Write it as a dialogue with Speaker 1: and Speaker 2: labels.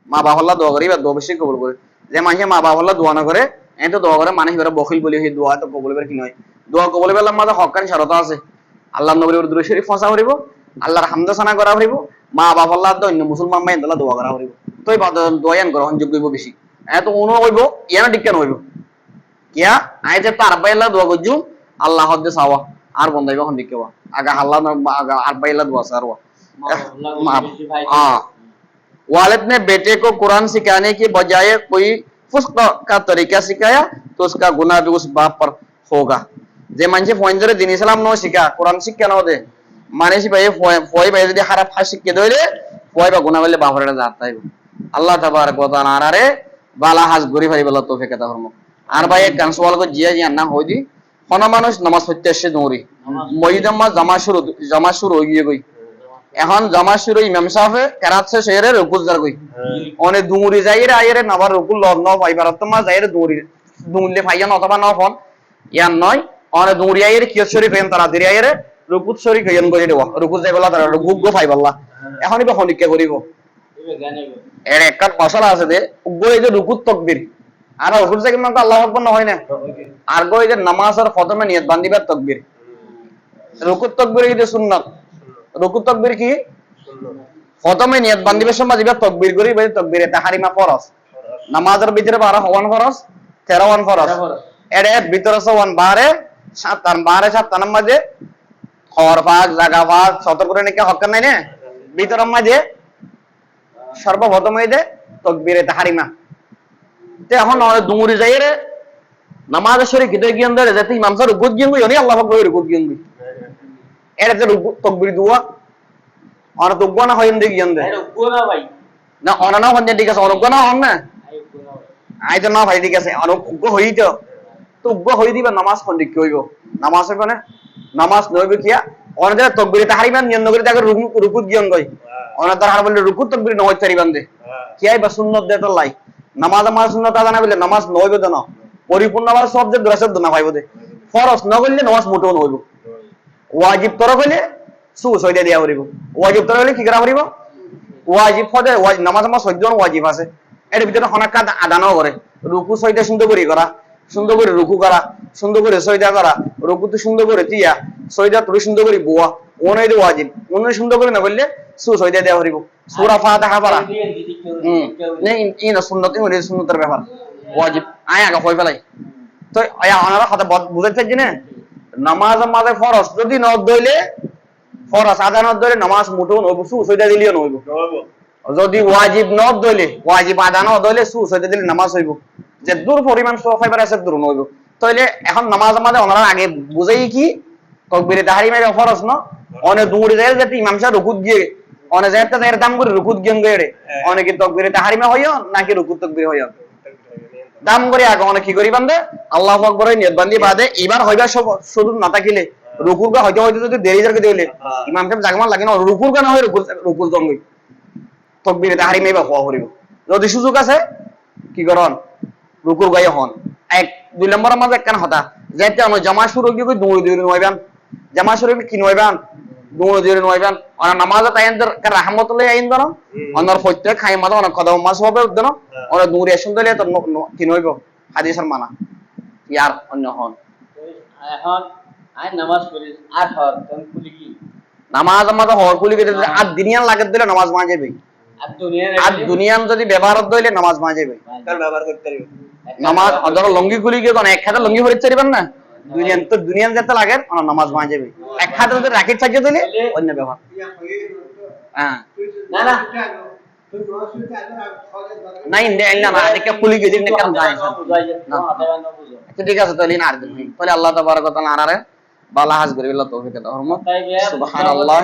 Speaker 1: মা বাবা হল্লা দোয়া করি বা দোয়া বেশি কবুল করে যে মানুষে মা বাবা হল্লা দোয়া না করে এই তো দোয়া করে মানুষ এবার বখিল বলি সেই দোয়া তো কবুল কি নয় দোয়া কবুল বেলার মাঝে হকানি শরত আছে আল্লাহ নবীর দুরূদ শরীফ ফসা করিব আল্লাহর হামদ সানা করা করিব মা বাবা হল্লা তো অন্য মুসলমান মাই দোয়া দোয়া করা করিব তো এই দোয়ান গ্রহণযোগ্য হইব বেশি এত অনু হইব ইয়ানা ডিক্কান হইব কিয়া আই যে তার বাইলা দোয়া করজু আল্লাহ হদ্দে সাওয়া আর বন্দাইবা হন দিকেওয়া আগা আল্লাহ আগা আর বাইলা দোয়া সারওয়া वालिद ने बेटे को कुरान सिखाने की बजाय कोई फुस्क का तरीका सिखाया तो उसका गुनाह भी उस बाप पर होगा जे मानसे फॉइंजरे दिन इस्लाम नो सिखा कुरान शिक्षा न दे माने सी भाई फॉय भाई যদি হারা ফাঁসি কে দইলে ফয় বা গুনাহ বলে বাপরে যাতা হইব আল্লাহ তাবারক ওয়া তাআলা রে বালা হাজ গরি ভাই বলা তৌফিক আতা ফরমো আর ভাই এক গান সওয়াল কো জিয়া জিয়া না হই দি কোন মানুষ নামাজ পড়তে এসে দৌড়ি মসজিদে জামা শুরু হই গিয়ে কই এখন জামা শুরু ইমাম সাহেব কেরাতছে শেরে রুকুজ দার কই অনে দুমুরি যাইরে আইরে নাবার রুকুল লব ন পাইবার তমা যাইরে দুমুলে ফাইয়ান অথবা ন ফোন ইয়ান নয় অনে দুমুরি আইরে কিয় শরীফ এন তারা দিরি আইরে রুকুজ শরীফ এন কই দেওয়া রুকুজ যাইবলা তারা রুকুগ গো ফাইবাল্লাহ এখনই বা খনিকে করিব এর একটা মশলা আছে দে উগ্র এই যে রুকুত তাকবীর আর রুকুজ যাই মানে আল্লাহু আকবার না হয় না আর গো এই যে নামাজের প্রথমে নিয়ত বান্দিবার তাকবীর রুকুত তাকবীর এই যে সুন্নাত রুকু তাকবীর কি প্রথমে নিয়ত বান্দিবের সময় দিবা তাকবীর করি বলে তাকবীরে তাহরিমা ফরজ নামাজের ভিতরে 12 হওয়ান ফরজ 13 ওয়ান ফরজ এর ভিতরে 1 12 7 12 7 নামাজে খর ফাক জায়গা ফাক সতর করে নাকি হক নাই না ভিতরের মাঝে সর্বপ্রথম এই যে তাকবীরে তাহরিমা তে এখন দুমুরি যাইরে নামাজ শরীক গিয়ে গিয়ে ধরে যেতে ইমাম সাহেব রুকু গিয়ে গই আল্লাহ আকবার রুকু গিয়ে গই এর যে তাকবীর দুয়া আর তো গোনা হইন দেখি জানদে গোনা ভাই না অনা না হন ঠিক আছে অনগনা হন না আই তো না ভাই ঠিক আছে অনগ হই তো উগ্র হই দিবা নামাজ কোন দিক হইব নামাজ হবে না নামাজ নইবে কিয়া অনদের তাকবীর তাহরিমান নিয়ম করে তাকে রুকু গিয়ন গই অনা তার হার বলে রুকু তাকবীর নয় তারিবান দে কিয়াই বা সুন্নাত দে তো লাই নামাজ আমার সুন্নাত আদা না বলে নামাজ নইবে তো না পরিপূর্ণভাবে সব যে দরাসত না পাইব দে ফরজ না করলে নামাজ মোটেও নইব ওয়াজিব তর কইলে সু সইদা দিয়া করিব ওয়াজিব তর কইলে কি করা করিব ওয়াজিব ফদে নামাজ আমার 14 জন ওয়াজিব আছে এর ভিতরে হনাকা আদানও করে রুকু সইদা সুন্দর করে করা সুন্দর করে রুকু করা সুন্দর করে সইদা করা রুকু তো সুন্দর করে তিয়া সইদা তুই সুন্দর করে বুয়া ওনে দি ওয়াজিব ওনে সুন্দর করে না বললে সু সইদা দিয়া করিব সূরা ফাতিহা পড়া নেই ইনা সুন্নতি হইলে সুন্নতের ব্যাপার ওয়াজিব আয়া গা কই ফেলাই তো আয়া ওনারা কথা বুঝাইতে জানে নামাজ মাঝে ফরজ যদি ন দইলে ফরজ আদা ন দইলে নামাজ মুঠুন হইব সু সইদা দিলিও নইব যদি ওয়াজিব ন দইলে ওয়াজিব আদা ন দইলে সু সইদা দিলে নামাজ হইব যে দূর পরিমাণ সফাইবার আছে দূর নইব তাইলে এখন নামাজ মাঝে ওনারা আগে বুঝাই কি তাকবীরে তাহরিমা ফরজ ন অনে দুমুরি যায় যে ইমাম সাহেব রুকুত গিয়ে অনে যায়তা এর দাম করে রুকুত গিয়ে গেড়ে অনে কি তাকবীরে তাহরিমা হইও নাকি রুকুত তাকবীর হইও দাম করে আগে অনেক কি করি বান্দে আল্লাহু আকবার নিয়ত বান্দি বাদে এবার হইবা সব শুধু না থাকিলে রুকুর কা হইতে হইতে যদি দেরি করে দিলে ইমাম সাহেব জাগমান লাগে না রুকুর কা না হয় রুকুর জঙ্গই তাকবীরে তাহরিমা বা হওয়া করিব যদি সুযোগ আছে কি করন রুকুর গায়ে হন এক দুই নম্বর মাঝে কেন হতা যাইতে আমরা জামা শুরু গিয়ে দুই দুই নয়বান জামা শুরু কি নয়বান দুই দুই নয়বান আর নামাজে তাইনদের রাহমাতুল্লাহ আইন দাও অনর ফইতে খাই মাদা অনেক কদম মাস হবে দাও ওরা দূরে শুনতে তো কি নইব হাদিসের মানা ইয়ার অন্য হন
Speaker 2: এখন আই নামাজ পড়ি আর হর কোন কুলি কি
Speaker 1: নামাজ আমাদের হর কুলি কে আর দুনিয়ান লাগে দিলে নামাজ মা যাবে আর দুনিয়ান যদি ব্যবহার দইলে নামাজ মা যাবে কাল ব্যবহার করতে পারবে নামাজ অদর লঙ্গি কুলি কে কোন এক হাতে লঙ্গি পড়তে পারবেন না দুনিয়ান যেতে লাগে নামাজ মা যাবে এক হাতে যদি রাখি থাকে দিলে অন্য ব্যবহার হ্যাঁ
Speaker 2: না না
Speaker 1: নাই না না এটা কুলি কে দিন কেন যায় না ঠিক আছে তাহলে না আর দিন তাহলে আল্লাহ তাবারক ওয়া তাআলা আনারে বালা হাজ করি আল্লাহ তৌফিক দাও সুবহানাল্লাহ